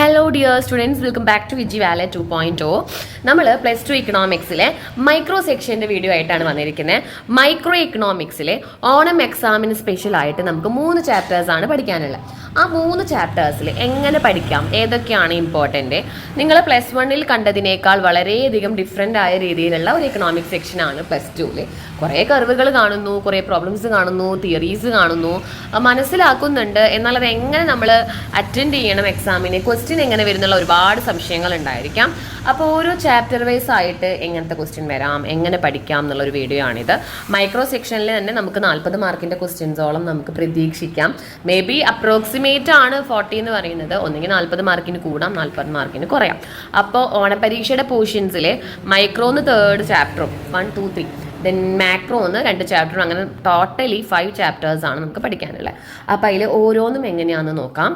Hello dear students, welcome back to വിജി വാലെ 2.0. നമ്മൾ +2 ഇക്കണോമിക്സിലെ മൈക്രോ സെക്ഷൻ്റെ വീഡിയോ ആയിട്ടാണ് വന്നിരിക്കുന്നത്. മൈക്രോ ഇക്കണോമിക്സിലെ ഓണം എക്സാമിന് സ്പെഷ്യലായിട്ട് നമുക്ക് 3 ചാപ്റ്റേഴ്സാണ് പഠിക്കാനുള്ളത്. ആ 3 ചാപ്റ്റേഴ്സിൽ എങ്ങനെ പഠിക്കാം, ഏതൊക്കെയാണ് ഇമ്പോർട്ടൻ്റ്, നിങ്ങൾ +1 കണ്ടതിനേക്കാൾ വളരെയധികം ഡിഫറെൻ്റ് ആയ രീതിയിലുള്ള ഒരു ഇക്കണോമിക്സ് സെക്ഷനാണ് +2. കുറേ കർവുകൾ കാണുന്നു, കുറേ പ്രോബ്ലംസ് കാണുന്നു, തിയറീസ് കാണുന്നു, മനസ്സിലാക്കുന്നുണ്ട്. എന്നാൽ അത് എങ്ങനെ നമ്മൾ അറ്റൻഡ് ചെയ്യണം, എക്സാമിന് ക്വസ്റ്റ്യൻ എങ്ങനെ വരുന്നുള്ള ഒരുപാട് സംശയങ്ങൾ ഉണ്ടായിരിക്കാം. അപ്പോൾ ഓരോ ചാപ്റ്റർ വൈസ് ആയിട്ട് എങ്ങനത്തെ ക്വസ്റ്റ്യൻ വരാം, എങ്ങനെ പഠിക്കാം എന്നുള്ളൊരു വീഡിയോ ആണിത്. മൈക്രോ സെക്ഷനിൽ തന്നെ നമുക്ക് 40 മാർക്കിൻ്റെ ക്വസ്റ്റ്യൻസോളം നമുക്ക് പ്രതീക്ഷിക്കാം. മേ ബി അപ്രോക്സിമേറ്റ് ആണ് 40 എന്ന് പറയുന്നത്. ഒന്നെങ്കിൽ 40 മാർക്കിന് കൂടാം, 40 മാർക്കിന് കുറയാം. അപ്പോൾ ഓണപരീക്ഷയുടെ പോർഷൻസിൽ മൈക്രോന്ന് 3rd ചാപ്റ്ററും 1, 2, 3, ദെൻ മാക്രോന്ന് 2 ചാപ്റ്ററും, അങ്ങനെ ടോട്ടലി 5 ചാപ്റ്റേഴ്സാണ് നമുക്ക് പഠിക്കാനുള്ളത്. അപ്പോൾ അതിൽ ഓരോന്നും എങ്ങനെയാണെന്ന് നോക്കാം.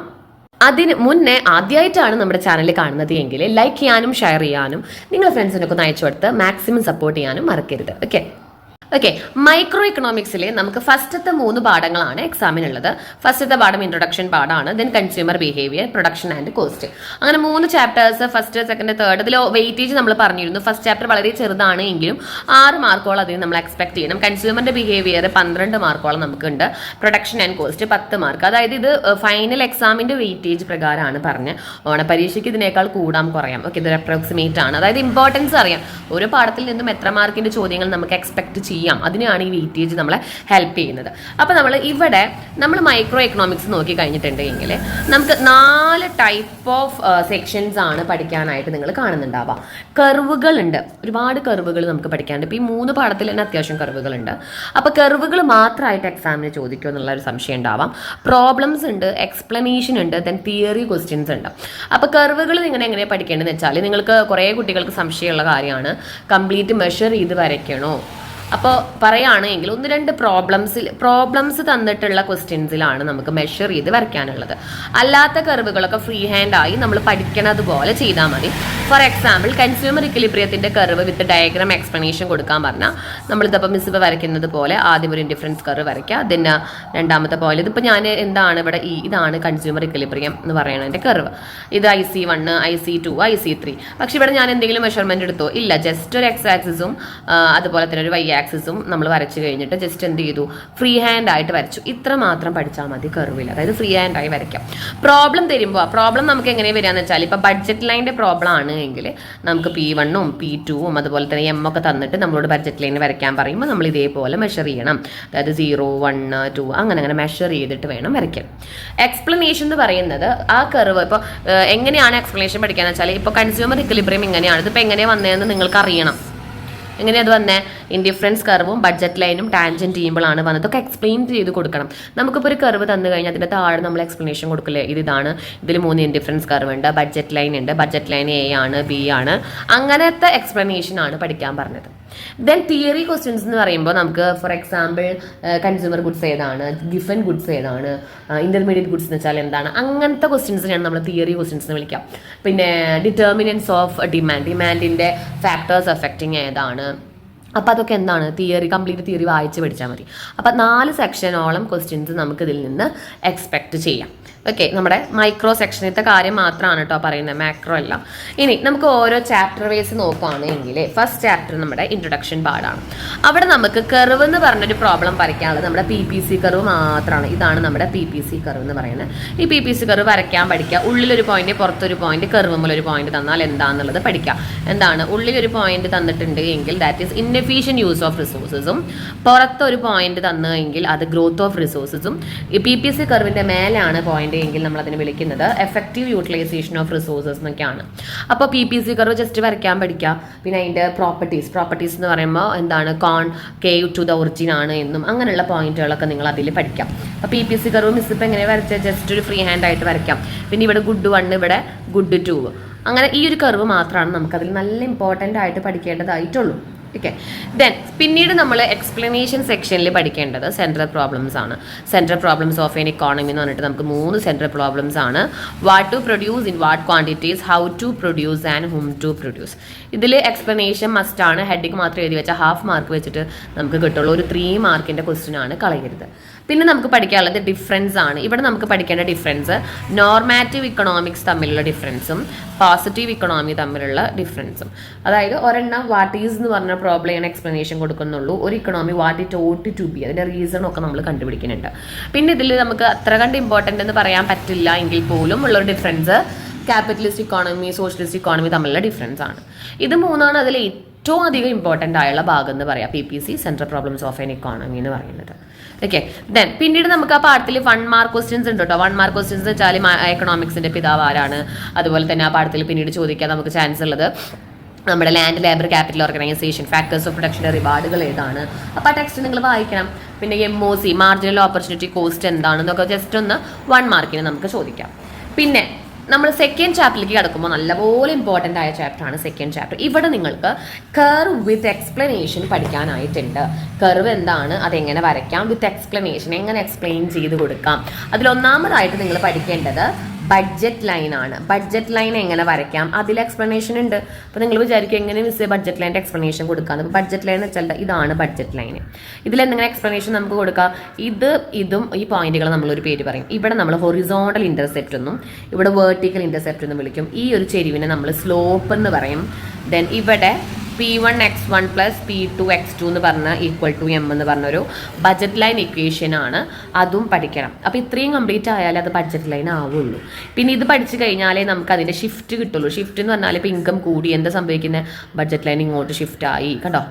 അതിന് മുന്നേ ആദ്യമായിട്ടാണ് നമ്മുടെ ചാനൽ കാണുന്നത് എങ്കിൽ ലൈക്ക് ചെയ്യാനും ഷെയർ ചെയ്യാനും നിങ്ങളുടെ ഫ്രണ്ട്സിനൊക്കെ ഒന്ന് അയച്ചു കൊടുത്ത് മാക്സിമം സപ്പോർട്ട് ചെയ്യാനും മറക്കരുത്. ഓക്കെ, മൈക്രോ ഇക്കണോമിക്സിൽ നമുക്ക് ഫസ്റ്റത്തെ 3 പാഠങ്ങളാണ് എക്സാമിനുള്ളത്. ഫസ്റ്റത്തെ പാഠം ഇൻട്രൊഡക്ഷൻ പാഠമാണ്, then consumer behaviour, production and cost. അങ്ങനെ 3 ചാപ്റ്റേഴ്സ്, ഫസ്റ്റ്, സെക്കൻഡ്, തേർഡ്. ഇതിൽ വെയിറ്റേജ് നമ്മൾ പറഞ്ഞിരുന്നു. ഫസ്റ്റ് ചാപ്റ്റർ വളരെ ചെറുതാണ് എങ്കിലും 6 മാർക്കോളം അതിന് നമ്മൾ എക്സ്പെക്ട് ചെയ്യണം. കൺസ്യൂമറിന്റെ ബിഹേവിയർ 12 മാർക്കോളം നമുക്കുണ്ട്. Production and cost 10 mark. അതായത് ഇത് ഫൈനൽ എക്സാമിന്റെ വെയിറ്റേജ് പ്രകാരമാണ് പറഞ്ഞത്. ഓണപരീക്ഷയ്ക്ക് ഇതിനേക്കാൾ കൂടാം കുറയാം. ഓക്കെ, ഇത് അപ്രോക്സിമേറ്റ് ആണ്. അതായത് ഇമ്പോർട്ടൻസ് അറിയാം, ഓരോ പാഠത്തിൽ നിന്നും എത്ര മാർക്കിന്റെ ചോദ്യങ്ങൾ നമുക്ക് എക്സ്പെക്ട് ചെയ്യാം. അതിനാണ് ഈ വെയിറ്റേജ് നമ്മളെ ഹെൽപ്പ് ചെയ്യുന്നത്. അപ്പോൾ നമ്മൾ മൈക്രോ എക്കണോമിക്സ് നോക്കി കഴിഞ്ഞിട്ടുണ്ടെങ്കിൽ നമുക്ക് 4 ടൈപ്പ് ഓഫ് സെക്ഷൻസ് ആണ് പഠിക്കാനായിട്ട് നിങ്ങൾ കാണുന്നുണ്ടാവുക. കർവുകളുണ്ട്, ഒരുപാട് കർവുകൾ നമുക്ക് പഠിക്കാനുണ്ട്. ഇപ്പോൾ ഈ 3 പാഠത്തിൽ തന്നെ അത്യാവശ്യം കർവുകളുണ്ട്. അപ്പോൾ കർവുകൾ മാത്രമായിട്ട് എക്സാമിന് ചോദിക്കുമോ എന്നുള്ള ഒരു സംശയം ഉണ്ടാവാം. പ്രോബ്ലംസ് ഉണ്ട്, എക്സ്പ്ലനേഷൻ ഉണ്ട്, ദെൻ തിയറി ക്വസ്റ്റ്യൻസ് ഉണ്ട്. അപ്പോൾ കർവുകൾ നിങ്ങൾ എങ്ങനെ പഠിക്കേണ്ടതെന്ന് വെച്ചാൽ, നിങ്ങൾക്ക് കുറേ കുട്ടികൾക്ക് സംശയമുള്ള കാര്യമാണ്, കംപ്ലീറ്റ് മെഷർ ചെയ്ത് വരയ്ക്കണോ. അപ്പോൾ പറയുകയാണെങ്കിൽ 1-2 പ്രോബ്ലംസ് തന്നിട്ടുള്ള ക്വസ്റ്റ്യൻസിലാണ് നമുക്ക് മെഷർ ചെയ്ത് വരയ്ക്കാനുള്ളത്. അല്ലാത്ത കർവുകളൊക്കെ ഫ്രീ ഹാൻഡ് ആയി നമ്മൾ പഠിക്കണത് പോലെ ചെയ്താൽ മതി. ഫോർ എക്സാമ്പിൾ, കൺസ്യൂമർ ഇക്വിലിബ്രിയത്തിന്റെ കർവ് വിത്ത് ഡയഗ്രാം എക്സ്പ്ലനേഷൻ കൊടുക്കാൻ പറഞ്ഞാൽ നമ്മളിതിപ്പോൾ മിസ് വരയ്ക്കുന്നത് പോലെ ആദ്യം ഒരു ഇൻഡിഫറൻസ് കർവ് വരയ്ക്കുക. പിന്നെ രണ്ടാമത്തെ പോലെ ഇതിപ്പോൾ ഞാൻ എന്താണ് ഇവിടെ ഇതാണ് കൺസ്യൂമർ ഇക്വിലിബ്രിയം എന്ന് പറയുന്നതിൻ്റെ കർവ്. ഇത് IC1, IC2, IC3. പക്ഷെ ഇവിടെ ഞാൻ എന്തെങ്കിലും മെഷർമെന്റ് എടുത്തോ? ഇല്ല. ജസ്റ്റ് ഒരു X ആക്സിസും അതുപോലെ തന്നെ ഒരു Y ആക്സിസും നമ്മൾ വരച്ചു കഴിഞ്ഞിട്ട് ജസ്റ്റ് എന്ത് ചെയ്തു, ഫ്രീ ഹാൻഡ് ആയിട്ട് വരച്ചു. ഇത്ര മാത്രം പഠിച്ചാൽ മതി കർവിൽ. അതായത് ഫ്രീ ഹാൻഡ് ആയി വരയ്ക്കാം. പ്രോബ്ലം തരുമ്പോൾ ആ പ്രോബ്ലം നമുക്ക് എങ്ങനെ വരികയെന്ന് വെച്ചാൽ, ഇപ്പോൾ ബഡ്ജറ്റ് ലൈൻ്റെ പ്രോബ്ലം ആണ് എങ്കിൽ നമുക്ക് P1ഉം P2ഉം അതുപോലെ തന്നെ M ഒക്കെ തന്നിട്ട് നമ്മളോട് ബഡ്ജറ്റ് ലൈൻ വരയ്ക്കാൻ പറയുമ്പോൾ നമ്മൾ ഇതേപോലെ മെഷർ ചെയ്യണം. അതായത് 0, 1, 2 അങ്ങനെ മെഷർ ചെയ്തിട്ട് വേണം വരയ്ക്കാൻ. എക്സ്പ്ലനേഷൻ എന്ന് പറയുന്നത് ആ കർവ് ഇപ്പോൾ എങ്ങനെയാണ് എക്സ്പ്ലനേഷൻ പഠിക്കാന്ന് വെച്ചാൽ, ഇപ്പോൾ കൺസ്യൂമർ ഇക്വിലിബ്രിയം ഇങ്ങനെയാണ്, ഇതിപ്പോൾ എങ്ങനെയാണ് വന്നതെന്ന് നിങ്ങൾക്ക് അറിയണം. എങ്ങനെയത് വന്നേ, ഇൻഡിഫറൻസ് കർവും ബഡ്ജറ്റ് ലൈനും ടാൻജന്റ് ചെയ്യുമ്പോഴാണ് വന്നത്. ഇതൊക്കെ എക്സ്പ്ലെയിൻ ചെയ്ത് കൊടുക്കണം. നമുക്കിപ്പോൾ ഒരു കർവ് തന്നു കഴിഞ്ഞാൽ അതിൻ്റെ താഴെ നമ്മൾ എക്സ്പ്ലനേഷൻ കൊടുക്കില്ലേ, ഇതാണ്, ഇതിൽ 3 ഇൻഡിഫറൻസ് കർവ് ഉണ്ട്, ബഡ്ജറ്റ് ലൈൻ ഉണ്ട്, ബഡ്ജറ്റ് ലൈൻ A ആണ്, B ആണ്, അങ്ങനത്തെ എക്സ്പ്ലനേഷൻ ആണ് പഠിക്കാൻ പറഞ്ഞത്. ദെൻ തിയറി ക്വസ്റ്റ്യൻസ് എന്ന് പറയുമ്പോൾ നമുക്ക് ഫോർ എക്സാമ്പിൾ കൺസ്യൂമർ ഗുഡ്സ് ഏതാണ്, ഗിഫൻ ഗുഡ്സ് ഏതാണ്, ഇന്റർമീഡിയറ്റ് ഗുഡ്സ് എന്ന് വെച്ചാൽ എന്താണ്, അങ്ങനത്തെ ക്വസ്റ്റ്യൻസിനാണ് നമ്മൾ തിയറി ക്വസ്റ്റ്യൻസ് എന്ന് വിളിക്കാം. പിന്നെ ഡിറ്റർമിനൻസ് ഓഫ് ഡിമാൻഡിൻ്റെ ഫാക്ടേഴ്സ് എഫക്റ്റിംഗ് ഏതാണ്. അപ്പോൾ അതൊക്കെ എന്താണ്, കംപ്ലീറ്റ് തിയറി വായിച്ച് പഠിച്ചാൽ മതി. അപ്പോൾ 4 സെക്ഷനോളം ക്വസ്റ്റ്യൻസ് നമുക്ക് ഇതിൽ നിന്ന് എക്സ്പെക്ട് ചെയ്യാം. ഓക്കെ, നമ്മുടെ മൈക്രോ സെക്ഷനത്തെ കാര്യം മാത്രമാണ് കേട്ടോ പറയുന്നത്, മാക്രോ അല്ല. ഇനി നമുക്ക് ഓരോ ചാപ്റ്റർ വൈസ് നോക്കുകയാണെങ്കിൽ, ഫസ്റ്റ് ചാപ്റ്റർ നമ്മുടെ ഇൻട്രൊഡക്ഷൻ പാഠമാണ്. അവിടെ നമുക്ക് കർവ് എന്ന് പറഞ്ഞൊരു പ്രോബ്ലം വരയ്ക്കാനുള്ളത് നമ്മുടെ PPC കർവ് മാത്രമാണ്. ഇതാണ് നമ്മുടെ PPC കർവ് എന്ന് പറയുന്നത്. ഈ PPC കർവ് വരയ്ക്കാൻ പഠിക്കുക. ഉള്ളിലൊരു പോയിന്റ്, പുറത്തൊരു പോയിന്റ്, കർവ് മുതലൊരു പോയിന്റ് തന്നാൽ എന്താണെന്നുള്ളത് പഠിക്കുക. എന്താണ്, ഉള്ളിലൊരു പോയിന്റ് തന്നിട്ടുണ്ട് എങ്കിൽ that is inefficient use of റിസോഴ്സസും, പുറത്തൊരു പോയിന്റ് തന്നെങ്കിൽ അത് ഗ്രോത്ത് ഓഫ് റിസോഴ്സസും. ഈ PPC കർവിന്റെ മേലാണ് പോയിന്റ് എങ്കിൽ നമ്മൾ അതിനെ വിളിക്കുന്നത് എഫക്റ്റീവ് യൂട്ടിലൈസേഷൻ ഓഫ് റിസോഴ്സസ് എന്നൊക്കെയാണ്. അപ്പോൾ PPC കർവ് ജസ്റ്റ് വരയ്ക്കാൻ പഠിക്കുക. പിന്നെ അതിൻ്റെ പ്രോപ്പർട്ടീസ് എന്ന് പറയുമ്പോൾ എന്താണ്, കേവ് ടു ദ ഒറിജിൻ ആണ് എന്നും അങ്ങനെയുള്ള പോയിന്റുകളൊക്കെ നിങ്ങൾ അതിൽ പഠിക്കാം. അപ്പോൾ PPC കർവ് മിസ് ഇപ്പം എങ്ങനെ വരച്ചാൽ ജസ്റ്റ് ഒരു ഫ്രീ ഹാൻഡ് ആയിട്ട് വരയ്ക്കാം. പിന്നെ ഇവിടെ ഗുഡ് 1, ഇവിടെ ഗുഡ് 2, അങ്ങനെ ഈ ഒരു കർവ് മാത്രമാണ് നമുക്കതിൽ നല്ല ഇമ്പോർട്ടൻ്റ് ആയിട്ട് പഠിക്കേണ്ടതായിട്ടുള്ളൂ. ഓക്കെ, ദെൻ പിന്നീട് നമ്മൾ എക്സ്പ്ലനേഷൻ സെക്ഷനിൽ പഠിക്കേണ്ടത് സെൻട്രൽ പ്രോബ്ലംസ് ആണ്. Central problems of an economy എന്ന് പറഞ്ഞിട്ട് നമുക്ക് 3 സെൻട്രൽ പ്രോബ്ലംസ് ആണ്. What to produce, in what quantities, how to produce and whom to produce. ഇതിൽ എക്സ്പ്ലനേഷൻ മസ്റ്റ് ആണ്. ഹെഡിങ് മാത്രം എഴുതി വെച്ചാൽ 1/2 മാർക്ക് വെച്ചിട്ട് നമുക്ക് കിട്ടുള്ളൂ. ഒരു 3 മാർക്കിൻ്റെ ക്വസ്റ്റ്യൻ ആണ്, കളയരുത്. പിന്നെ നമുക്ക് പഠിക്കാനുള്ളത് ഡിഫറൻസ് ആണ്. ഇവിടെ നമുക്ക് പഠിക്കേണ്ട ഡിഫറൻസ് നോർമാറ്റീവ് ഇക്കണോമിക്സ് തമ്മിലുള്ള ഡിഫറൻസും പോസിറ്റീവ് ഇക്കണോമി തമ്മിലുള്ള ഡിഫറൻസും. അതായത് ഒരെണ്ണം വാട്ട് ഈസ് എന്ന് പറഞ്ഞ പ്രോബ്ലം എക്സ്പ്ലനേഷൻ കൊടുക്കുന്നുള്ളൂ, ഒരു economy what it ought to be, അതിന്റെ റീസൺ ഒക്കെ നമ്മൾ കണ്ടുപിടിക്കുന്നുണ്ട്. പിന്നെ ഇതിൽ നമുക്ക് അത്ര കണ്ട് ഇമ്പോർട്ടൻ്റ് എന്ന് പറയാൻ പറ്റില്ല എങ്കിൽ പോലും ഉള്ളൊരു difference capitalist economy socialist economy തമ്മിലുള്ള ഡിഫറൻസ് ആണ്. ഇത് മൂന്നാണ് അതിൽ ഏറ്റവും അധികം ഇമ്പോർട്ടൻ്റ് ആയുള്ള ഭാഗം എന്ന് പറയാം PPC central problems of an economy എന്ന് പറയുന്നത്. ഓക്കെ, ദെൻ പിന്നീട് നമുക്ക് ആ പാഠത്തിൽ 1 മാർക്ക് ക്വസ്റ്റ്യൻസ് ഉണ്ട് കേട്ടോ. 1 മാർക്ക് ക്വസ്റ്റ്യൻസ് വെച്ചാൽ എക്കണോമിക്സിന്റെ പിതാവ് ആരാണ്, അതുപോലെ തന്നെ ആ പാഠത്തിൽ പിന്നീട് ചോദിക്കാൻ നമുക്ക് ചാൻസ് ഉള്ളത് നമ്മുടെ land labour capital organisation, factors of production, റിവാർഡുകൾ ഏതാണ്, അപ്പോൾ ആ ടെക്സ്റ്റ് നിങ്ങൾ വായിക്കണം. പിന്നെ MOC മാർജിനൽ ഓപ്പർച്യൂണിറ്റി കോസ്റ്റ് എന്താണെന്നൊക്കെ ജസ്റ്റ് ഒന്ന് 1 മാർക്കിന് നമുക്ക് ചോദിക്കാം. പിന്നെ നമ്മൾ സെക്കൻഡ് ചാപ്റ്ററിലേക്ക് കിടക്കുമ്പോൾ നല്ലപോലെ ഇമ്പോർട്ടൻ്റ് ആയ ചാപ്റ്ററാണ് സെക്കൻഡ് ചാപ്റ്റർ. ഇവിടെ നിങ്ങൾക്ക് കർവ് വിത്ത് എക്സ്പ്ലനേഷൻ പഠിക്കാനായിട്ടുണ്ട്. കർവ് എന്താണ്, അതെങ്ങനെ വരയ്ക്കാം, വിത്ത് എക്സ്പ്ലനേഷൻ എങ്ങനെ എക്സ്പ്ലെയിൻ ചെയ്ത് കൊടുക്കാം. അതിലൊന്നാമതായിട്ട് നിങ്ങൾ പഠിക്കേണ്ടത് ബഡ്ജറ്റ് ലൈൻ ആണ്. ബഡ്ജറ്റ് ലൈൻ എങ്ങനെ വരയ്ക്കാം, അതിൽ എക്സ്പ്ലനേഷൻ ഉണ്ട്. അപ്പോൾ നിങ്ങൾ വിചാരിക്കും എങ്ങനെ മിസ് ബഡ്ജറ്റ് ലൈൻ്റെ എക്സ്പ്ലനേഷൻ കൊടുക്കാം. അപ്പോൾ ബഡ്ജറ്റ് ലൈൻ വെച്ചാൽ ഇതാണ് ബഡ്ജറ്റ് ലൈൻ. ഇതിലെന്തെങ്കിലും എക്സ്പ്ലനേഷൻ നമുക്ക് കൊടുക്കാം. ഇതും ഈ പോയിന്റുകൾ നമ്മളൊരു പേര് പറയും. ഇവിടെ നമ്മൾ ഹൊറിസോണ്ടൽ ഇന്റർസെപ്റ്റ് എന്നും ഇവിടെ വേർട്ടിക്കൽ ഇന്റർസെപ്റ്റ് എന്നും വിളിക്കും. ഈ ഒരു ചെരിവിനെ നമ്മൾ സ്ലോപ്പ് എന്ന് പറയും. ദെൻ ഇവിടെ P1x1 പ്ലസ് P2x2 എന്ന് പറഞ്ഞ ഈക്വൽ ടു M എന്ന് പറഞ്ഞൊരു ബഡ്ജറ്റ് ലൈൻ ഇക്വേഷൻ ആണ്. അതും പഠിക്കണം. അപ്പോൾ ഇത്രയും കംപ്ലീറ്റ് ആയാലേ അത് ബഡ്ജറ്റ് ലൈൻ ആവുള്ളൂ. പിന്നെ ഇത് പഠിച്ചു കഴിഞ്ഞാലേ നമുക്ക് അതിൻ്റെ ഷിഫ്റ്റ് കിട്ടുള്ളൂ. ഷിഫ്റ്റ് എന്ന് പറഞ്ഞാൽ ഇപ്പോൾ ഇൻകം കൂടി എന്താ സംഭവിക്കുന്നത്, ബഡ്ജറ്റ് ലൈൻ ഇങ്ങോട്ട് ഷിഫ്റ്റ് ആയി. കണ്ടോ,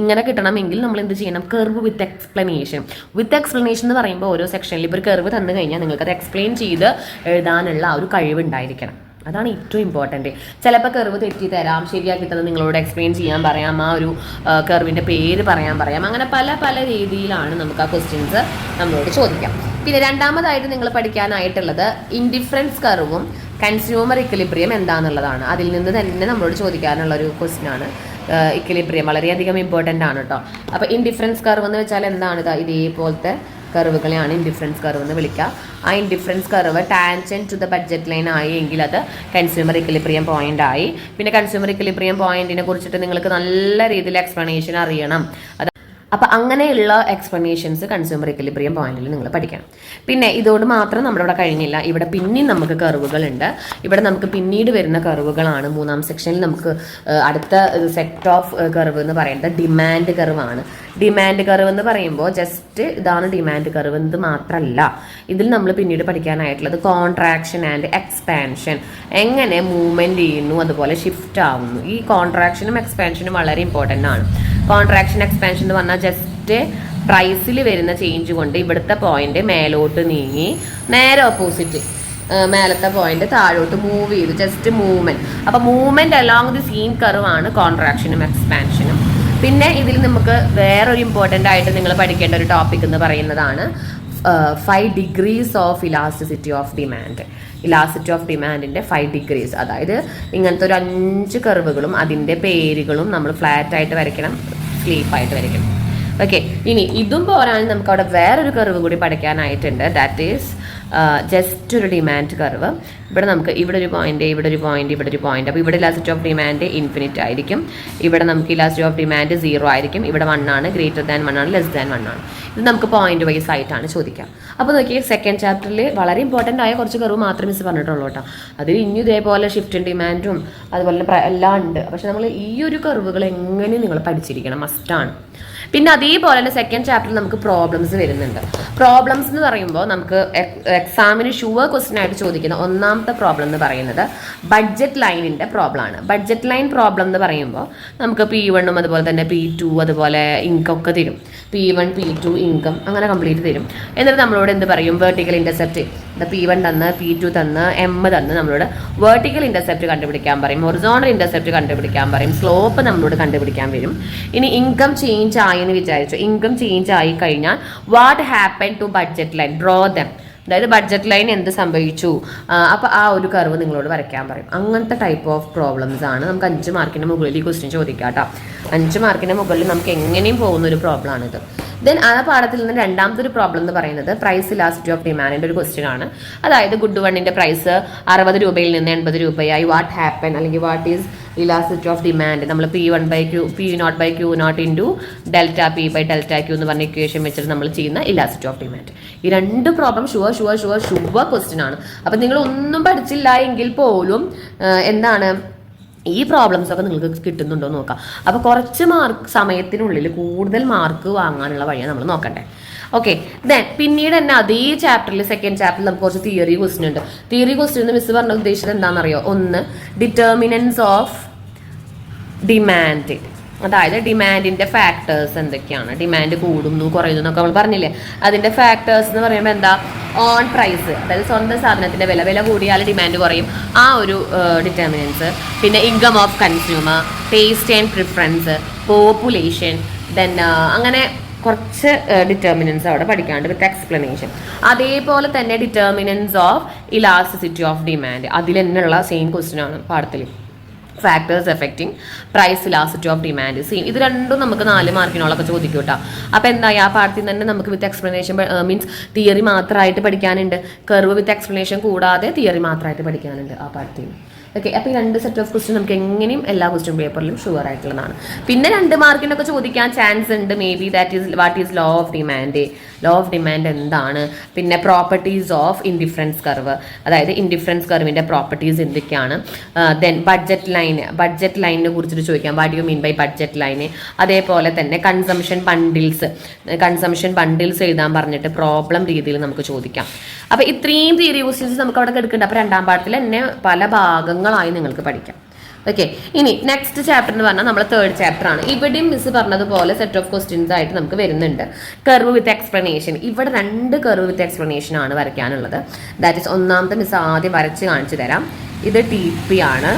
ഇങ്ങനെ കിട്ടണമെങ്കിൽ നമ്മൾ എന്ത് ചെയ്യണം, കർവ് വിത്ത് എക്സ്പ്ലനേഷൻ. വിത്ത് എക്സ്പ്ലനേഷൻ എന്ന് പറയുമ്പോൾ ഓരോ സെക്ഷനിൽ ഇപ്പോൾ ഒരു കർവ് തന്നു കഴിഞ്ഞാൽ നിങ്ങൾക്ക് അത് എക്സ്പ്ലെയിൻ ചെയ്ത് എഴുതാനുള്ള ആ ഒരു കഴിവുണ്ടായിരിക്കണം. അതാണ് ഏറ്റവും ഇമ്പോർട്ടൻറ്റ്. ചിലപ്പോൾ കർവ് തെറ്റി തരാം, ശരിയാക്കി തന്നെ നിങ്ങളോട് എക്സ്പ്ലെയിൻ ചെയ്യാൻ പറയാം, ആ ഒരു കർവിൻ്റെ പേര് പറയാൻ പറയാം. അങ്ങനെ പല പല രീതിയിലാണ് നമുക്ക് ആ ക്വസ്റ്റ്യൻസ് നമ്മളോട് ചോദിക്കാം. പിന്നെ രണ്ടാമതായിട്ട് നിങ്ങൾ പഠിക്കാനായിട്ടുള്ളത് ഇൻഡിഫറൻസ് കർവും കൺസ്യൂമർ ഇക്വിലിബ്രിയം എന്താണെന്നുള്ളതാണ്. അതിൽ നിന്ന് തന്നെ നമ്മളോട് ചോദിക്കാനുള്ള ഒരു ക്വസ്റ്റ്യൻ ആണ്. ഇക്വിലിബ്രിയം വളരെയധികം ഇമ്പോർട്ടൻ്റ് ആണ് കേട്ടോ. അപ്പോൾ ഇൻഡിഫറൻസ് കർവ് എന്ന് വെച്ചാൽ എന്താണ്, ഇതേപോലത്തെ കർവുകളെയാണ് ഇൻഡിഫറൻസ് കർവ് എന്ന് വിളിക്കുക. ആ indifference curve tangent to the budget line ആയി എങ്കിൽ അത് കൺസ്യൂമർ ഇക്വിലിബ്രിയം പോയിന്റ് ആയി. പിന്നെ കൺസ്യൂമർ ഇക്വിലിബ്രിയം പോയിന്റിനെ കുറിച്ചിട്ട് നിങ്ങൾക്ക് നല്ല രീതിയിൽ എക്സ്പ്ലനേഷൻ അറിയണം. അപ്പോൾ അങ്ങനെയുള്ള എക്സ്പ്ലനേഷൻസ് കൺസ്യൂമർ ഇക്വിലിബ്രിയം പോയിന്റിൽ നിങ്ങൾ പഠിക്കണം. പിന്നെ ഇതോട് മാത്രം നമ്മുടെ ഇവിടെ കഴിഞ്ഞില്ല. ഇവിടെ പിന്നെയും നമുക്ക് കർവുകളുണ്ട്. ഇവിടെ നമുക്ക് പിന്നീട് വരുന്ന കർവുകളാണ്. 3-ാം സെക്ഷനിൽ നമുക്ക് അടുത്ത സെറ്റ് ഓഫ് കർവ് എന്ന് പറയുന്നത് ഡിമാൻഡ് കർവാണ്. ഡിമാൻഡ് കർവ് എന്ന് പറയുമ്പോൾ ജസ്റ്റ് ഇതാണ് ഡിമാൻഡ് കർവ് എന്ന് മാത്രമല്ല, ഇതിൽ നമ്മൾ പിന്നീട് പഠിക്കാനായിട്ടുള്ളത് കോൺട്രാക്ഷൻ ആൻഡ് എക്സ്പാൻഷൻ, എങ്ങനെ മൂവ്മെൻറ്റ് ചെയ്യുന്നു അതുപോലെ ഷിഫ്റ്റ് ആവുന്നു. ഈ കോൺട്രാക്ഷനും എക്സ്പാൻഷനും വളരെ ഇമ്പോർട്ടൻ്റ് ആണ്. കോൺട്രാക്ഷൻ എക്സ്പാൻഷൻ എന്ന് പറഞ്ഞാൽ ജസ്റ്റ് പ്രൈസിൽ വരുന്ന ചേഞ്ച് കൊണ്ട് ഇവിടുത്തെ പോയിന്റ് മേലോട്ട് നീങ്ങി നേരെ ഓപ്പോസിറ്റ് മേലത്തെ പോയിന്റ് താഴോട്ട് മൂവ് ചെയ്തു, ജസ്റ്റ് മൂവ്മെന്റ്. അപ്പോൾ movement along the same curve ആണ് കോൺട്രാക്ഷനും എക്സ്പാൻഷനും. പിന്നെ ഇതിൽ നമുക്ക് വേറൊരു ഇമ്പോർട്ടൻ്റ് ആയിട്ട് നിങ്ങൾ പഠിക്കേണ്ട ഒരു ടോപ്പിക് എന്ന് പറയുന്നതാണ് 5 degrees of elasticity of demand. Elasticity of ഡിമാൻഡിൻ്റെ 5 ഡിഗ്രീസ്, അതായത് ഇങ്ങനത്തെ ഒരു 5 കർവുകളും അതിൻ്റെ പേരുകളും നമ്മൾ ഫ്ലാറ്റ് ആയിട്ട് വരയ്ക്കണം, സ്ലീപ്പായിട്ട് വരയ്ക്കണം. ഓക്കെ, ഇനി ഇതും പോരാൻ നമുക്ക് അവിടെ വേറൊരു കർവ് കൂടി പഠിക്കാനായിട്ടുണ്ട്. ദാറ്റ് ഈസ് ജസ്റ്റ് ഒരു ഡിമാൻഡ് കർവ്. ഇവിടെ നമുക്ക് ഇവിടെ ഒരു പോയിന്റ്, ഇവിടെ ഒരു പോയിന്റ്, ഇവിടെ ഒരു പോയിന്റ്. അപ്പോൾ ഇവിടെ ഇലാസ്റ്റിസിറ്റി ഓഫ് ഡിമാൻഡ് ഇൻഫിനിറ്റ് ആയിരിക്കും. ഇവിടെ നമുക്ക് ഇലാസ്റ്റിസിറ്റി ഓഫ് ഡിമാൻഡ് 0 ആയിരിക്കും. ഇവിടെ 1 ആണ്, ഗ്രേറ്റർ ദാൻ 1 ആണ്, ലെസ് ദാൻ 1 ആണ്. ഇത് നമുക്ക് പോയിന്റ് വൈസ് ആയിട്ടാണ് ചോദിക്കുക. അപ്പോൾ നോക്കിയേ, സെക്കൻഡ് ചാപ്റ്ററിൽ വളരെ ഇമ്പോർട്ടൻ്റ് ആയ കുറച്ച് കർവ് മാത്രമേ മിസ് പറഞ്ഞിട്ടുള്ളൂ കേട്ടോ. അതിൽ ഇനി ഇതേപോലെ ഷിഫ്റ്റും ഡിമാൻഡും അതുപോലെ എല്ലാം ഉണ്ട്. പക്ഷെ നമ്മൾ ഈ ഒരു കർവുകൾ എങ്ങനെ നിങ്ങൾ പഠിച്ചിരിക്കണം, മസ്റ്റാണ്. പിന്നെ അതേപോലെ തന്നെ സെക്കൻഡ് ചാപ്റ്ററിൽ നമുക്ക് പ്രോബ്ലംസ് വരുന്നുണ്ട്. പ്രോബ്ലംസ് എന്ന് പറയുമ്പോൾ നമുക്ക് എക്സാമിന് ഷുവർ ക്വസ്റ്റ്യൻ ആയിട്ട് ചോദിക്കുന്ന ഒന്നാമത്തെ പ്രോബ്ലം എന്ന് പറയുന്നത് ബഡ്ജറ്റ് ലൈനിൻ്റെ പ്രോബ്ലം ആണ്. ബഡ്ജറ്റ് ലൈൻ പ്രോബ്ലം എന്ന് പറയുമ്പോൾ നമുക്ക് P1 അതുപോലെ തന്നെ P2 അതുപോലെ ഇൻകം ഒക്കെ തരും. P1 P2 ഇൻകം അങ്ങനെ കംപ്ലീറ്റ് തരും. എന്നിട്ട് നമ്മളോട് എന്ത് പറയും, വെർട്ടിക്കൽ ഇൻ്റർസെപ്റ്റ് P1 തന്ന് P2 തന്ന് M തന്ന് നമ്മളോട് വെർട്ടിക്കൽ ഇൻ്റർസെപ്റ്റ് കണ്ടുപിടിക്കാൻ പറയും, ഹൊറിസോണ്ടൽ ഇൻ്റർസെപ്റ്റ് കണ്ടുപിടിക്കാൻ പറയും, സ്ലോപ്പ് നമ്മളോട് കണ്ടുപിടിക്കാൻ വരും. ഇനി ഇൻകം ചേഞ്ച് ആയി എന്ന് വിചാരിച്ചു, ഇൻകം ചേഞ്ച് ആയി കഴിഞ്ഞാൽ what happen to budget line, draw them, അതായത് ബഡ്ജറ്റ് ലൈൻ എന്ത് സംഭവിച്ചു, അപ്പോൾ ആ ഒരു കർവ് നിങ്ങളോട് വരയ്ക്കാൻ പറയും. അങ്ങനത്തെ ടൈപ്പ് ഓഫ് പ്രോബ്ലംസ് ആണ് നമുക്ക് 5 മാർക്കിൻ്റെ മുകളിൽ ഈ ക്വസ്റ്റ്യൻ ചോദിക്കാം കേട്ടോ. 5 മാർക്കിൻ്റെ മുകളിൽ നമുക്ക് എങ്ങനെയും പോകുന്ന ഒരു പ്രോബ്ലം ആണിത്. ദെൻ ആ പാഠത്തിൽ നിന്ന് രണ്ടാമത്തെ ഒരു പ്രോബ്ലം എന്ന് പറയുന്നത് പ്രൈസ് ഇലാസ്റ്റിസിറ്റി ഓഫ് ഡിമാൻഡിൻ്റെ ഒരു ക്വസ്റ്റ്യൻ ആണ്. അതായത് ഗുഡ് വണ്ണിൻ്റെ പ്രൈസ് 60 രൂപയിൽ നിന്ന് 80 രൂപയായി, വാട്ട് ഹാപ്പൻ അല്ലെങ്കിൽ what is elasticity of demand നമ്മൾ P0/Q0 into delta P/Δ Q എന്ന് പറഞ്ഞ ഇക്വേഷൻ വെച്ചിട്ട് നമ്മൾ ചെയ്യുന്ന ഇലാസ്റ്റിസിറ്റി ഓഫ് ഡിമാൻഡ്. ഈ 2 പ്രോബ്ലം ഷുവർ ക്വസ്റ്റ്യൻ ആണ്. അപ്പം നിങ്ങൾ ഒന്നും പഠിച്ചില്ല എങ്കിൽ പോലും എന്താണ് ഈ പ്രോബ്ലംസ് ഒക്കെ നിങ്ങൾക്ക് കിട്ടുന്നുണ്ടോ എന്ന് നോക്കാം. അപ്പോൾ കുറച്ച് സമയത്തിനുള്ളിൽ കൂടുതൽ മാർക്ക് വാങ്ങാനുള്ള വഴിയാണ് നമ്മൾ നോക്കണ്ടേ. ഓക്കെ, ദെൻ പിന്നീട് തന്നെ അതേ ചാപ്റ്ററിൽ സെക്കൻഡ് ചാപ്റ്ററിൽ നമുക്ക് കുറച്ച് തിയറി ക്വസ്റ്റ്യൻ ഉണ്ട്. തിയറി ക്വസ്റ്റ്യൻ മിസ് പറഞ്ഞ ഉദ്ദേശിച്ചത് എന്താണെന്നറിയോ? ഒന്ന്, ഡിറ്റർമിനൻസ് ഓഫ് ഡിമാൻഡ്, അതായത് ഡിമാൻഡിന്റെ ഫാക്ടേഴ്സ് എന്തൊക്കെയാണ്, ഡിമാൻഡ് കൂടുന്നു കുറയുന്നു എന്നൊക്കെ നമ്മൾ പറഞ്ഞില്ലേ. അതിന്റെ ഫാക്ടേഴ്സ് എന്ന് പറയുമ്പോൾ എന്താ? ഓൺ പ്രൈസ്, അതായത് സ്വന്തം സാധനത്തിന്റെ വില കൂടിയാൽ ഡിമാൻഡ് കുറയും, ആ ഒരു ഡിറ്റർമിനൻസ്. പിന്നെ income of consumer, taste and preference, population, then അങ്ങനെ കുറച്ച് ഡിറ്റർമിനൻസ് അവിടെ പഠിക്കാണ്ട് വിത്ത് എക്സ്പ്ലനേഷൻ. അതേപോലെ തന്നെ determinants of elasticity of demand, അതിൽ തന്നെയുള്ള സെയിം ക്വസ്റ്റ്യൻ ആണ് പാഠത്തിൽ. Factors affecting price elasticity of demand, same. ഇത് രണ്ടും നമുക്ക് 4 മാർക്കിനോളൊക്കെ ചോദിക്കും കേട്ടോ. അപ്പോൾ എന്തായി ആ പാഠത്തിൽ തന്നെ നമുക്ക് വിത്ത് എക്സ്പ്ലനേഷൻ മീൻസ് തിയറി മാത്രമായിട്ട് പഠിക്കാനുണ്ട്. കർവ് വിത്ത് എക്സ്പ്ലനേഷൻ കൂടാതെ തിയറി മാത്രമായിട്ട് പഠിക്കാനുണ്ട് ആ പാഠത്തിൽ. ഓക്കെ, അപ്പോൾ ഈ 2 സെറ്റ് ഓഫ് ക്വസ്റ്റ്യൻ നമുക്ക് എങ്ങനെയും എല്ലാ ക്വസ്റ്റ്യൻ പേപ്പറിലും ഷുവർ ആയിട്ടുള്ളതാണ്. പിന്നെ 2 മാർക്കിനൊക്കെ ചോദിക്കാൻ ചാൻസ് ഉണ്ട്. Maybe that is what is law of demand, law of demand എന്താണ്, പിന്നെ പ്രോപ്പർട്ടീസ് ഓഫ് ഇൻഡിഫറൻസ് കർവ്, അതായത് ഇൻഡിഫറൻസ് കർവിൻ്റെ പ്രോപ്പർട്ടീസ് എന്തൊക്കെയാണ്, ദെൻ ബഡ്ജറ്റ് ലൈനിനെ കുറിച്ചിട്ട് ചോദിക്കാം, what you mean by budget line. അതേപോലെ തന്നെ കൺസംഷൻ ബണ്ടിൽസ് എഴുതാൻ പറഞ്ഞിട്ട് പ്രോബ്ലം രീതിയിൽ നമുക്ക് ചോദിക്കാം. അപ്പോൾ ഇത്രയും തിയറി ക്വസ്റ്റ്യൻസ് നമുക്ക് അവിടെ എടുക്കുന്നുണ്ട്. അപ്പോൾ 2ാം പാഠത്തിൽ തന്നെ പല ഭാഗങ്ങളായി നിങ്ങൾക്ക് പഠിക്കാം. ഓക്കെ, ഇനി നെക്സ്റ്റ് ചാപ്റ്റർ എന്ന് പറഞ്ഞാൽ നമ്മുടെ 3rd ചാപ്റ്റർ ആണ്. ഇവിടെയും മിസ് പറഞ്ഞതുപോലെ സെറ്റ് ഓഫ് ക്വസ്റ്റ്യൻസ് ആയിട്ട് നമുക്ക് വരുന്നുണ്ട്. കർവ് വിത്ത് എക്സ്പ്ലനേഷൻ. ഇവിടെ 2 കർവ് വിത്ത് എക്സ്പ്ലനേഷൻ ആണ് വരയ്ക്കാനുള്ളത്. ദാറ്റ് ഈസ് ഒന്നാമത്തെ മിസ് ആദ്യം വരച്ച് കാണിച്ചു തരാം. ഇത് TP ആണ്,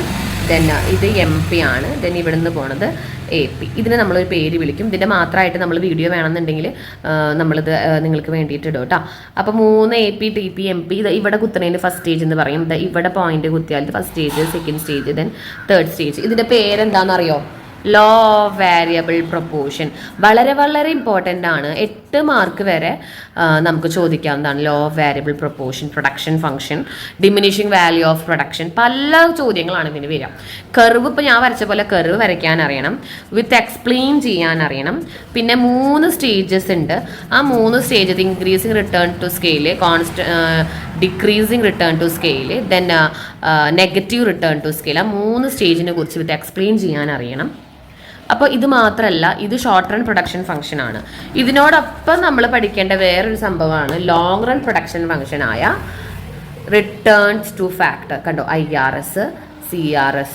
ദെൻ ഇത് MP ആണ്, ദെൻ ഇവിടെ നിന്ന് പോണത് AP. ഇതിനെ നമ്മളൊരു പേര് വിളിക്കും. ഇതിൻ്റെ മാത്രമായിട്ട് നമ്മൾ വീഡിയോ വേണമെന്നുണ്ടെങ്കിൽ നമ്മളിത് നിങ്ങൾക്ക് വേണ്ടിയിട്ട് ഇടും കേട്ടോ. അപ്പോൾ 3 AP, TP, MP. ഇത് ഇവിടെ കുത്തുന്നതിന് ഫസ്റ്റ് സ്റ്റേജ് എന്ന് പറയും. ഇവിടെ പോയിന്റ് കുത്തിയാൽ first stage, second stage, then 3rd stage. ഇതിൻ്റെ പേരെന്താണെന്നറിയോ? Law of variable proportion. വളരെ ഇമ്പോർട്ടൻ്റ് ആണ്. 8 മാർക്ക് വരെ നമുക്ക് ചോദിക്കാവുന്നതാണ്. Law of variable proportion, production function, diminishing value of production, പല ചോദ്യങ്ങളാണ് ഇതിന് വരിക. കർവ് ഇപ്പോൾ ഞാൻ വരച്ച പോലെ കർവ് വരയ്ക്കാൻ അറിയണം, വിത്ത് എക്സ്പ്ലെയിൻ ചെയ്യാൻ അറിയണം. പിന്നെ 3 സ്റ്റേജസ് ഉണ്ട്. ആ 3 stage increasing return to scale, decreasing return to scale, then negative return to scale. ആ 3 സ്റ്റേജിനെ കുറിച്ച് വിത്ത് എക്സ്പ്ലെയിൻ ചെയ്യാൻ അറിയണം. അപ്പോൾ ഇത് മാത്രമല്ല, ഇത് ഷോർട്ട് റൺ പ്രൊഡക്ഷൻ ഫംഗ്ഷൻ ആണ്. ഇതിനോടൊപ്പം നമ്മൾ പഠിക്കേണ്ട വേറൊരു സംഭവമാണ് ലോങ് റൺ പ്രൊഡക്ഷൻ ഫംഗ്ഷനായ റിട്ടേൺസ് ടു ഫാക്ടർ. കണ്ടോ, IRS, CRS,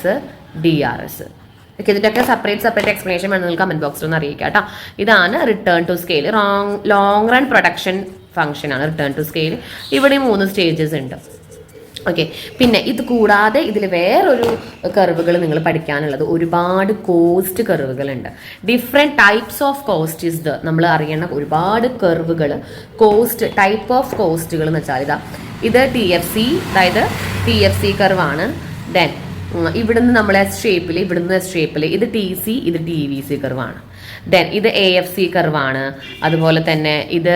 DRS. ഓക്കെ, ഇതിൻ്റെയൊക്കെ സെപ്പറേറ്റ് എക്സ്പ്ലനേഷൻ വേണം നിങ്ങൾക്ക് കമൻറ്റ് ബോക്സിൽ ഒന്ന് അറിയിക്കാം കേട്ടോ. ഇതാണ് return to scale, long run production function ആണ് റിട്ടേൺ ടു സ്കെയിൽ. ഇവിടെ 3 സ്റ്റേജസ് ഉണ്ട്. ഓക്കെ, പിന്നെ ഇത് കൂടാതെ ഇതിൽ വേറൊരു കർവുകൾ നിങ്ങൾ പഠിക്കാനുള്ളത് ഒരുപാട് കോസ്റ്റ് കർവുകളുണ്ട്. Different types of cost is the നമ്മൾ അറിയണ ഒരുപാട് കർവുകൾ. കോസ്റ്റ് ടൈപ്പ് ഓഫ് കോസ്റ്റുകൾ എന്ന് വെച്ചാൽ ഇത് TFC, അതായത് TFC കർവാണ്. ദെൻ ഇവിടുന്ന് നമ്മൾ S ഷേപ്പിൽ, ഇവിടുന്ന് S ഷേപ്പിൽ, ഇത് TC, ഇത് TVC കർവാണ്. ദെൻ ഇത് AFC കർവാണ്. അതുപോലെ തന്നെ ഇത്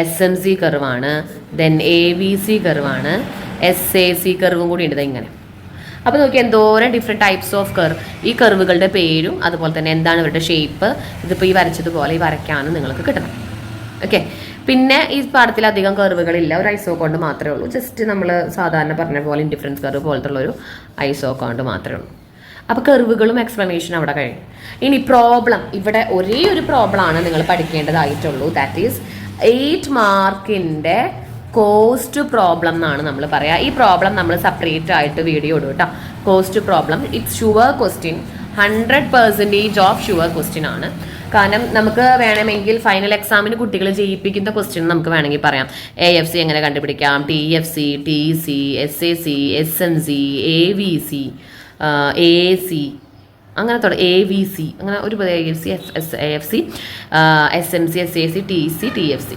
SMC കർവാണ്. ദെൻ AVC കർവാണ്. SAC കർവും കൂടി ഉണ്ട് ഇങ്ങനെ. അപ്പോൾ നോക്കി എന്തോരം ഡിഫറെൻറ്റ് ടൈപ്സ് ഓഫ് കർവ്. ഈ കർവുകളുടെ പേരും അതുപോലെ തന്നെ എന്താണ് ഇവരുടെ ഷേപ്പ്, ഇതിപ്പോൾ ഈ വരച്ചതുപോലെ ഈ വരയ്ക്കാനും നിങ്ങൾക്ക് കിട്ടണം. ഓക്കെ, പിന്നെ ഈ പാഠത്തിൽ അധികം കർവുകളില്ല, ഒരു ഐസോകോണ്ട് മാത്രമേ ഉള്ളൂ. ജസ്റ്റ് നമ്മൾ സാധാരണ പറഞ്ഞ പോലെ ഇൻഡിഫറൻസ് കർവ് പോലത്തെ ഉള്ളൊരു ഐസോകോണ്ട് മാത്രമേ ഉള്ളൂ. അപ്പോൾ കർവുകളും എക്സ്പ്ലനേഷനും അവിടെ കഴിയും. ഇനി പ്രോബ്ലം, ഇവിടെ ഒരേ ഒരു പ്രോബ്ലമാണ് നിങ്ങൾ പഠിക്കേണ്ടതായിട്ടുള്ളൂ. ദാറ്റ് ഈസ് 8 മാർക്കിൻ്റെ കോസ്റ്റ് പ്രോബ്ലം എന്നാണ് നമ്മൾ പറയുക. ഈ പ്രോബ്ലം നമ്മൾ സെപ്പറേറ്റ് ആയിട്ട് വീഡിയോ ഇടും കേട്ടോ. Cost problem it's sure question, 100% of sure question ആണ്. കാരണം നമുക്ക് വേണമെങ്കിൽ ഫൈനൽ എക്സാമിന് കുട്ടികളെ ജയിപ്പിക്കുന്ന ക്വസ്റ്റ്യൻ നമുക്ക് വേണമെങ്കിൽ പറയാം. AFC എങ്ങനെ കണ്ടുപിടിക്കാം, TFC, TC, SAC, SMC, AVC, AC, അങ്ങനെ AVC, അങ്ങനെ ഒരു AFC, AFC, SMC, SAC, TC, TFC.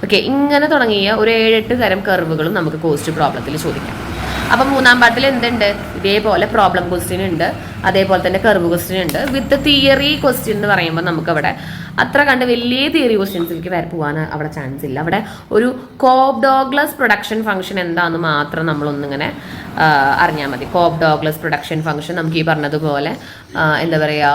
Okay, ഇങ്ങനെ തുടങ്ങിയ ഒരു 7-8 തരം കർവുകളും നമുക്ക് കോസ്റ്റ് പ്രോബ്ലത്തിൽ ചോദിക്കാം. അപ്പം മൂന്നാം പാർട്ടിൽ എന്തുണ്ട്, ഇതേപോലെ പ്രോബ്ലം ക്വസ്റ്റ്യൻ ഉണ്ട്, അതേപോലെ തന്നെ കർവ് ക്വസ്റ്റ്യൻ ഉണ്ട്. വിത്ത് തിയറി ക്വസ്റ്റ്യൻ എന്ന് പറയുമ്പോൾ നമുക്കവിടെ അത്ര കണ്ട് വലിയ തിയറി ക്വസ്റ്റ്യൻസിലേക്ക് വരെ പോകാൻ അവിടെ ചാൻസ് ഇല്ല. അവിടെ ഒരു കോബ് ഡോഗ്ലസ് പ്രൊഡക്ഷൻ ഫംഗ്ഷൻ എന്താണെന്ന് മാത്രം നമ്മളൊന്നിങ്ങനെ അറിഞ്ഞാൽ മതി. കോബ് ഡോഗ്ലസ് പ്രൊഡക്ഷൻ ഫംഗ്ഷൻ നമുക്ക് ഈ പറഞ്ഞതുപോലെ എന്താ പറയുക,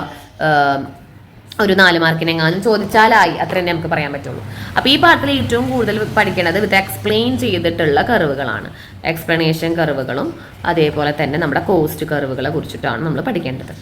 ഒരു 4 മാർക്കിനെങ്ങാനും ചോദിച്ചാലായി, അത്ര തന്നെ നമുക്ക് പറയാൻ പറ്റുള്ളൂ. അപ്പോൾ ഈ പാർട്ടിൽ ഏറ്റവും കൂടുതൽ പഠിക്കേണ്ടത് വിത്ത് എക്സ്പ്ലെയിൻ ചെയ്തിട്ടുള്ള കർവുകളാണ്. എക്സ്പ്ലനേഷൻ കർവുകളും അതേപോലെ തന്നെ നമ്മുടെ കോസ്റ്റ് കർവുകളെ കുറിച്ചിട്ടാണ് നമ്മൾ പഠിക്കേണ്ടത്.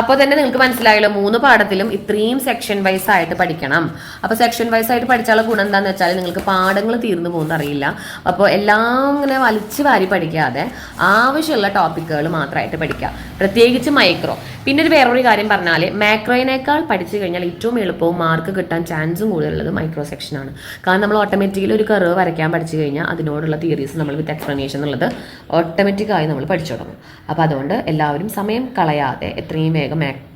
അപ്പോൾ തന്നെ നിങ്ങൾക്ക് മനസ്സിലായല്ലോ, 3 പാഠത്തിലും ഇത്രയും സെക്ഷൻ വൈസ് ആയിട്ട് പഠിക്കണം. അപ്പോൾ സെക്ഷൻ വൈസ് ആയിട്ട് പഠിച്ചാലുള്ള ഗുണം എന്താണെന്ന് വെച്ചാൽ നിങ്ങൾക്ക് പാഠങ്ങൾ തീർന്നു പോകുന്ന അറിയില്ല. അപ്പോൾ എല്ലാം ഇങ്ങനെ വലിച്ചു വാരി പഠിക്കാതെ ആവശ്യമുള്ള ടോപ്പിക്കുകൾ മാത്രമായിട്ട് പഠിക്കുക, പ്രത്യേകിച്ച് മൈക്രോ. പിന്നെ ഒരു വേറൊരു കാര്യം പറഞ്ഞാൽ, മാക്രോയിനേക്കാൾ പഠിച്ചു കഴിഞ്ഞാൽ ഏറ്റവും എളുപ്പവും മാർക്ക് കിട്ടാൻ ചാൻസും കൂടുതലുള്ളത് മൈക്രോ സെക്ഷനാണ്. കാരണം നമ്മൾ ഓട്ടോമാറ്റിക്കലി ഒരു കർവ് വരയ്ക്കാൻ പഠിച്ചു കഴിഞ്ഞാൽ അതിനോടുള്ള തിയറീസ് നമ്മൾ വിത്ത് എക്സ്പ്ലനേഷൻ എന്നുള്ളത് ഓട്ടോമാറ്റിക്കായി നമ്മൾ പഠിച്ചു തുടങ്ങും. അപ്പോൾ അതുകൊണ്ട് എല്ലാവരും സമയം കളയാതെ എത്രയും വേഗം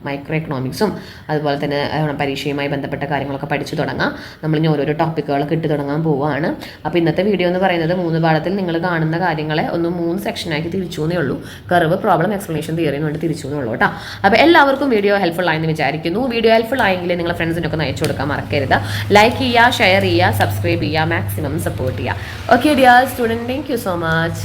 മൈക്രോ എക്കണോമിക്സും അതുപോലെ തന്നെ പരീക്ഷയുമായി ബന്ധപ്പെട്ട കാര്യങ്ങളൊക്കെ പഠിച്ചു തുടങ്ങാം. നമ്മൾ ഇനി ഓരോരോ ടോപ്പിക്കുകളൊക്കെ ഇട്ട് തുടങ്ങാൻ പോവുകയാണ്. അപ്പോൾ ഇന്നത്തെ വീഡിയോ എന്ന് പറയുന്നത് 3 പാഠത്തിൽ നിങ്ങൾ കാണുന്ന കാര്യങ്ങളെ 3 സെക്ഷനായിട്ട് തിരിച്ചു എന്നേ ഉള്ളൂ. കർവ്, പ്രോബ്ലം, എക്സ്പ്ലനേഷൻ, തിയറി എന്ന് വേണ്ടി തിരിച്ചു എന്നേ ഉള്ളൂ കേട്ടോ. അപ്പോൾ എല്ലാവർക്കും വീഡിയോ ഹെൽപ്ഫുൾ ആയെന്ന് വിചാരിക്കുന്നു. വീഡിയോ ഹെൽപ്ഫുൾ ആയെങ്കിൽ നിങ്ങളുടെ ഫ്രണ്ട്സിനൊക്കെ അയച്ചു കൊടുക്കാൻ മറക്കരുത്. ലൈക്ക് ചെയ്യുക, ഷെയർ ചെയ്യുക, സബ്സ്ക്രൈബ് ചെയ്യുക, മാക്സിമം സപ്പോർട്ട് ചെയ്യുക. Okay dear student, thank you so much.